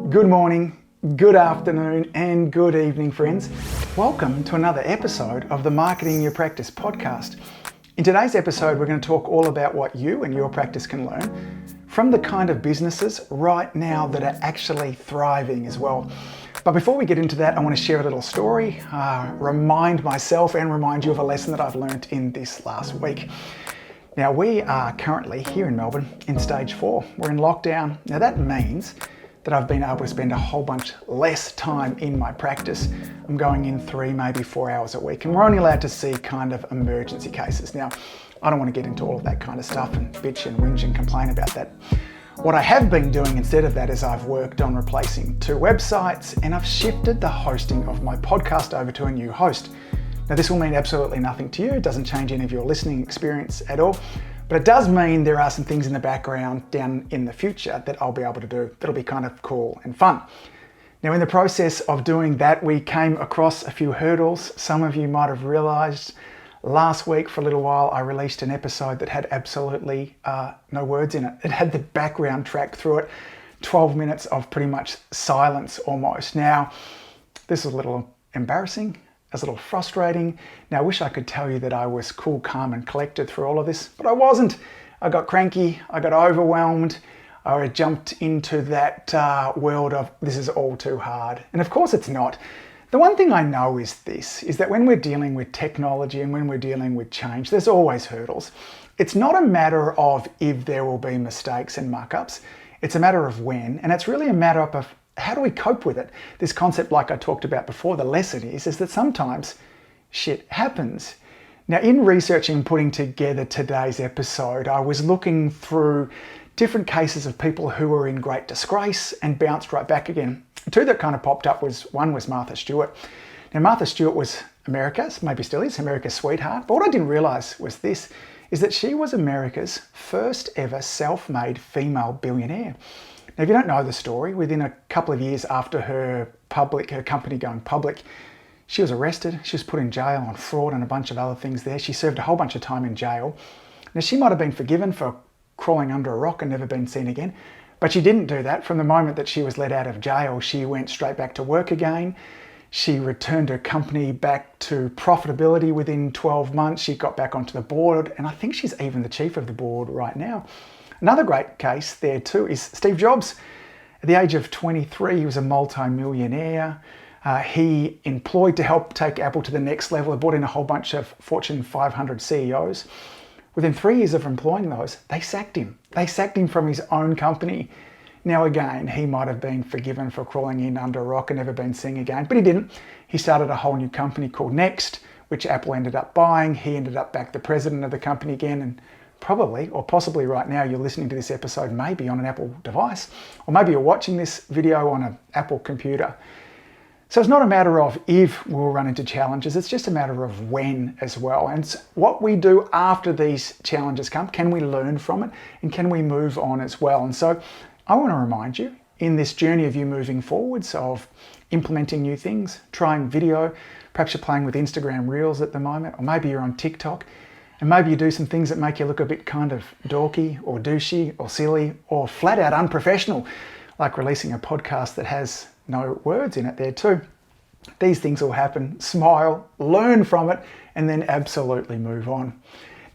Good morning, good afternoon, and good evening, friends. Welcome to another episode of the Marketing Your Practice podcast. In today's episode, we're going to talk all about what you and your practice can learn from the kind of businesses right now that are actually thriving as well. But before we get into that, I want to share a little story, remind myself and remind you of a lesson that I've learned in this last week. Now, we are currently here in Melbourne in stage 4. We're in lockdown. Now, that means that I've been able to spend a whole bunch less time in my practice. I'm going in 3, maybe 4 hours a week, and we're only allowed to see kind of emergency cases. Now, I don't want to get into all of that kind of stuff and bitch and whinge and complain about that. What I have been doing instead of that is I've worked on replacing 2 websites, and I've shifted the hosting of my podcast over to a new host. Now, this will mean absolutely nothing to you. It doesn't change any of your listening experience at all. But it does mean there are some things in the background down in the future that I'll be able to do that'll be kind of cool and fun. Now, in the process of doing that, we came across a few hurdles. Some of you might have realized last week for a little while, I released an episode that had absolutely no words in it. It had the background track through it, 12 minutes of pretty much silence almost. Now, this is a little embarrassing. It's a little frustrating. Now, I wish I could tell you that I was cool, calm, and collected through all of this, but I wasn't. I got cranky, I got overwhelmed, I jumped into that world of this is all too hard. And of course it's not. The one thing I know is that when we're dealing with technology and when we're dealing with change, there's always hurdles. It's not a matter of if there will be mistakes and muck-ups, it's a matter of when, and it's really a matter of how do we cope with it? This concept, like I talked about before, the lesson is that sometimes shit happens. Now, in researching and putting together today's episode, I was looking through different cases of people who were in great disgrace and bounced right back again. 2 that kind of popped up one was Martha Stewart. Now, Martha Stewart was America's, maybe still is, America's sweetheart. But what I didn't realize was is that she was America's first ever self-made female billionaire. Now, if you don't know the story, within a couple of years after her company going public, she was arrested. She was put in jail on fraud and a bunch of other things there. She served a whole bunch of time in jail. Now, she might have been forgiven for crawling under a rock and never been seen again, but she didn't do that. From the moment that she was let out of jail, she went straight back to work again. She returned her company back to profitability within 12 months. She got back onto the board, and I think she's even the chief of the board right now. Another great case there too is Steve Jobs. At the age of 23, he was a multi-millionaire. He employed to help take Apple to the next level. He brought in a whole bunch of Fortune 500 CEOs. Within 3 years of employing those, they sacked him. They sacked him from his own company. Now again, he might have been forgiven for crawling in under a rock and never been seen again, but he didn't. He started a whole new company called Next, which Apple ended up buying. He ended up back the president of the company again, and probably, or possibly right now, you're listening to this episode maybe on an Apple device, or maybe you're watching this video on an Apple computer. So it's not a matter of if we'll run into challenges, it's just a matter of when as well. And what we do after these challenges come, can we learn from it and can we move on as well? And so I want to remind you, in this journey of you moving forwards, of implementing new things, trying video, perhaps you're playing with Instagram Reels at the moment, or maybe you're on TikTok, and maybe you do some things that make you look a bit kind of dorky or douchey or silly or flat out unprofessional, like releasing a podcast that has no words in it there too. These things will happen. Smile, learn from it, and then absolutely move on.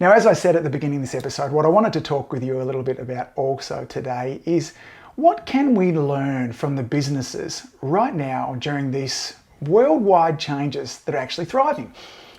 Now, as I said at the beginning of this episode, what I wanted to talk with you a little bit about also today is what can we learn from the businesses right now during these worldwide changes that are actually thriving?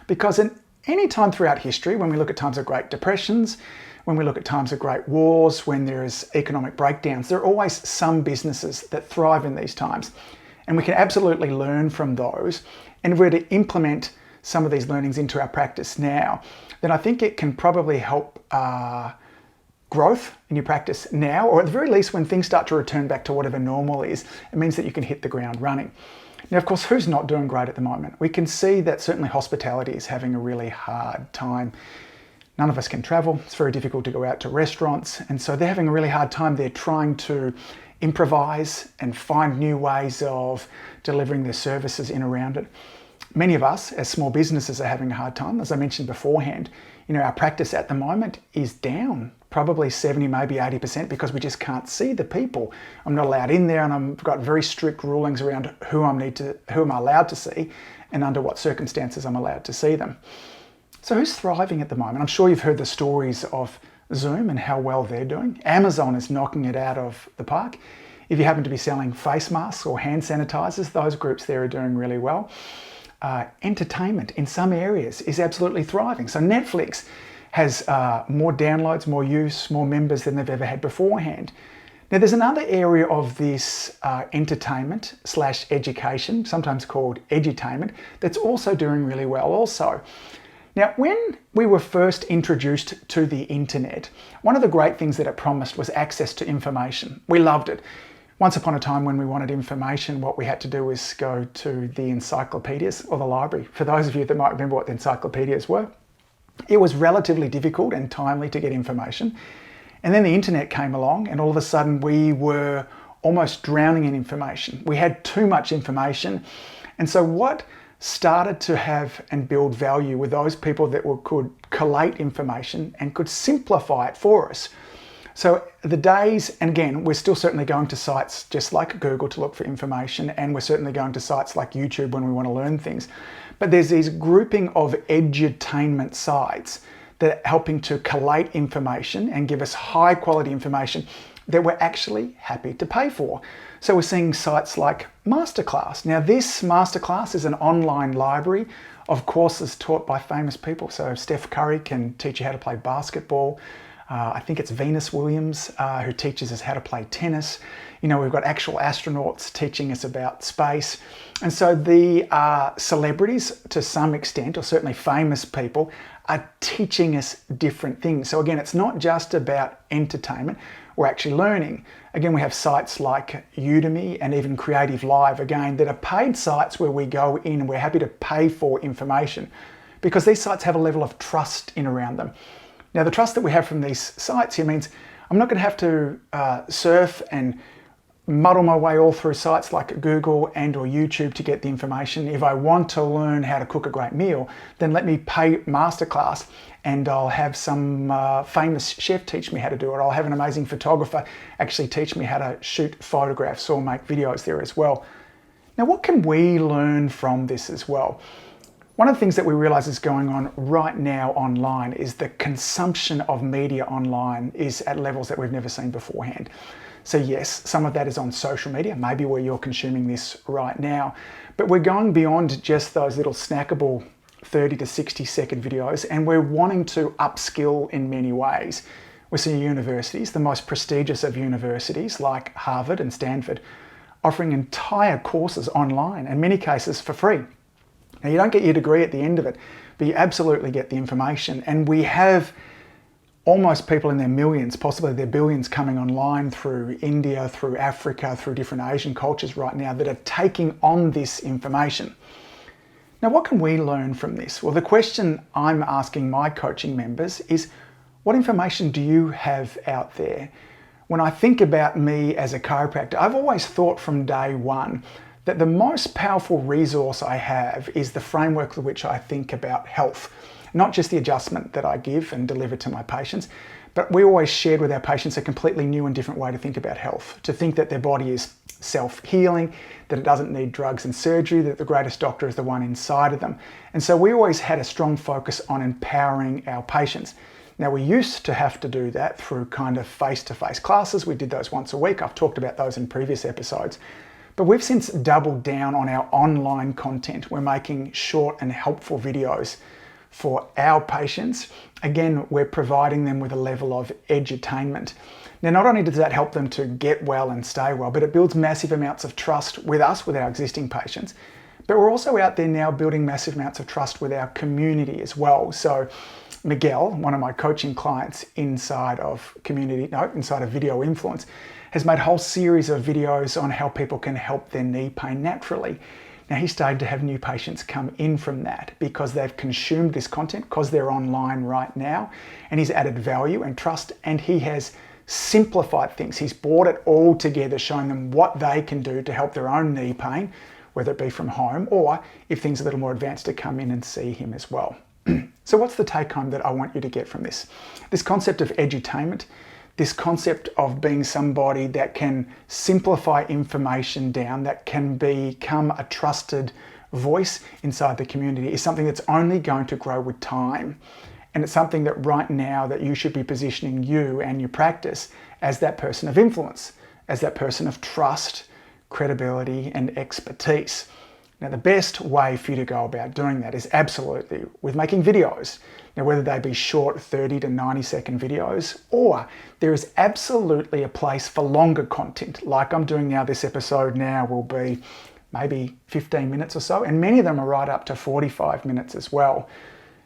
Because in any time throughout history, when we look at times of great depressions, when we look at times of great wars, when there is economic breakdowns, there are always some businesses that thrive in these times. And we can absolutely learn from those. And if we're to implement some of these learnings into our practice now, then I think it can probably help growth in your practice now, or at the very least when things start to return back to whatever normal is, it means that you can hit the ground running. Now, of course, who's not doing great at the moment? We can see that certainly hospitality is having a really hard time. None of us can travel. It's very difficult to go out to restaurants. And so they're having a really hard time. They're trying to improvise and find new ways of delivering their services in around it. Many of us as small businesses are having a hard time. As I mentioned beforehand, our practice at the moment is down probably 70, maybe 80%, because we just can't see the people. I'm not allowed in there, and I've got very strict rulings around who am I allowed to see and under what circumstances I'm allowed to see them. So who's thriving at the moment? I'm sure you've heard the stories of Zoom and how well they're doing. Amazon is knocking it out of the park. If you happen to be selling face masks or hand sanitizers, those groups there are doing really well. Entertainment in some areas is absolutely thriving. So Netflix has more downloads, more use, more members than they've ever had beforehand. Now there's another area of this entertainment / education, sometimes called edutainment, that's also doing really well also. Now, when we were first introduced to the internet, one of the great things that it promised was access to information. We loved it. Once upon a time when we wanted information, what we had to do was go to the encyclopedias or the library. For those of you that might remember what the encyclopedias were, it was relatively difficult and timely to get information. And then the internet came along, and all of a sudden we were almost drowning in information. We had too much information. And so what started to have and build value with those people that could collate information and could simplify it for us. So the days, and again, we're still certainly going to sites just like Google to look for information, and we're certainly going to sites like YouTube when we want to learn things. But there's these grouping of edutainment sites that are helping to collate information and give us high quality information that we're actually happy to pay for. So we're seeing sites like Masterclass. Now this Masterclass is an online library of courses taught by famous people. So Steph Curry can teach you how to play basketball. I think it's Venus Williams who teaches us how to play tennis. You know, we've got actual astronauts teaching us about space. And so the celebrities, to some extent, or certainly famous people, are teaching us different things. So again, it's not just about entertainment, we're actually learning. Again, we have sites like Udemy and even Creative Live, again, that are paid sites where we go in and we're happy to pay for information because these sites have a level of trust in around them. Now, the trust that we have from these sites here means I'm not going to have to surf and muddle my way all through sites like Google and or YouTube to get the information. If I want to learn how to cook a great meal, then let me pay Masterclass and I'll have some famous chef teach me how to do it. I'll have an amazing photographer actually teach me how to shoot photographs or make videos there as well. Now, what can we learn from this as well? One of the things that we realize is going on right now online is the consumption of media online is at levels that we've never seen beforehand. So yes, some of that is on social media, maybe where you're consuming this right now, but we're going beyond just those little snackable 30 to 60 second videos, and we're wanting to upskill in many ways. We're seeing universities, the most prestigious of universities like Harvard and Stanford, offering entire courses online, in many cases for free. Now, you don't get your degree at the end of it, but you absolutely get the information. And we have almost people in their millions, possibly their billions, coming online through India, through Africa, through different Asian cultures right now that are taking on this information. Now, what can we learn from this? Well, the question I'm asking my coaching members is, what information do you have out there? When I think about me as a chiropractor, I've always thought from day one that the most powerful resource I have is the framework with which I think about health. Not just the adjustment that I give and deliver to my patients, but we always shared with our patients a completely new and different way to think about health. To think that their body is self-healing, that it doesn't need drugs and surgery, that the greatest doctor is the one inside of them. And so we always had a strong focus on empowering our patients. Now, we used to have to do that through kind of face-to-face classes. We did those once a week. I've talked about those in previous episodes. But we've since doubled down on our online content. We're making short and helpful videos for our patients. Again, we're providing them with a level of edutainment. Now, not only does that help them to get well and stay well, but it builds massive amounts of trust with us, with our existing patients. But we're also out there now building massive amounts of trust with our community as well. So Miguel, one of my coaching clients inside of Video Influence, has made a whole series of videos on how people can help their knee pain naturally. Now, he's starting to have new patients come in from that because they've consumed this content, because they're online right now, and he's added value and trust, and he has simplified things. He's brought it all together, showing them what they can do to help their own knee pain, whether it be from home or if things are a little more advanced, to come in and see him as well. So what's the take home that I want you to get from this? This concept of edutainment, this concept of being somebody that can simplify information down, that can become a trusted voice inside the community, is something that's only going to grow with time. And it's something that right now that you should be positioning you and your practice as that person of influence, as that person of trust, credibility, and expertise. Now, the best way for you to go about doing that is absolutely with making videos. Now, whether they be short 30 to 90 second videos, or there is absolutely a place for longer content, like I'm doing now. This episode now will be maybe 15 minutes or so, and many of them are right up to 45 minutes as well.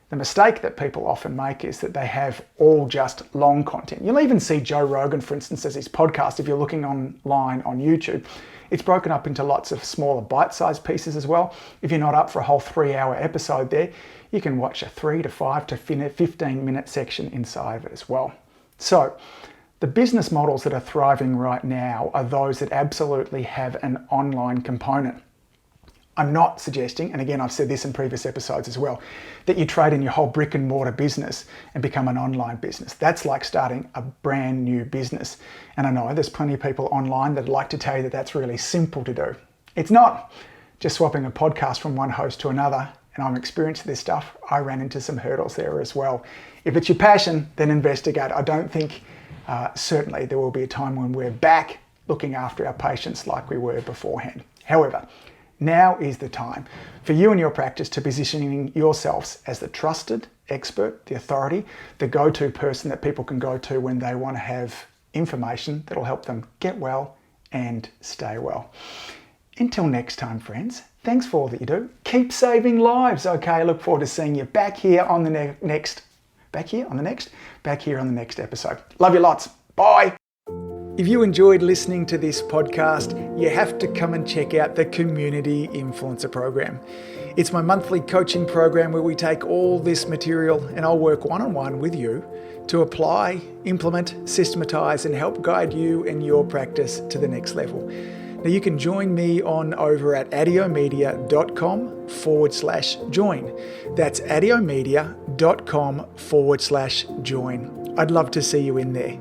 The mistake that people often make is that they have all just long content. You'll even see Joe Rogan, for instance, as his podcast, if you're looking online on YouTube, it's broken up into lots of smaller bite-sized pieces as well. If you're not up for a whole 3-hour episode there, you can watch a 3 to 5 to 15-minute section inside of it as well. So the business models that are thriving right now are those that absolutely have an online component. I'm not suggesting, and again, I've said this in previous episodes as well, that you trade in your whole brick and mortar business and become an online business. That's like starting a brand new business. And I know there's plenty of people online that'd like to tell you that that's really simple to do. It's not. Just swapping a podcast from one host to another, and I'm experienced with this stuff, I ran into some hurdles there as well. If it's your passion, then investigate. I don't think, certainly there will be a time when we're back looking after our patients like we were beforehand. However, now is the time for you and your practice to positioning yourselves as the trusted expert, the authority, the go-to person that people can go to when they want to have information that'll help them get well and stay well. Until next time, friends, thanks for all that you do. Keep saving lives. Okay, I look forward to seeing you back here on the next episode. Love you lots. Bye. If you enjoyed listening to this podcast, you have to come and check out the Community Influencer Program. It's my monthly coaching program where we take all this material and I'll work one-on-one with you to apply, implement, systematize, and help guide you and your practice to the next level. Now you can join me over at adiomedia.com/join. That's adiomedia.com/join. I'd love to see you in there.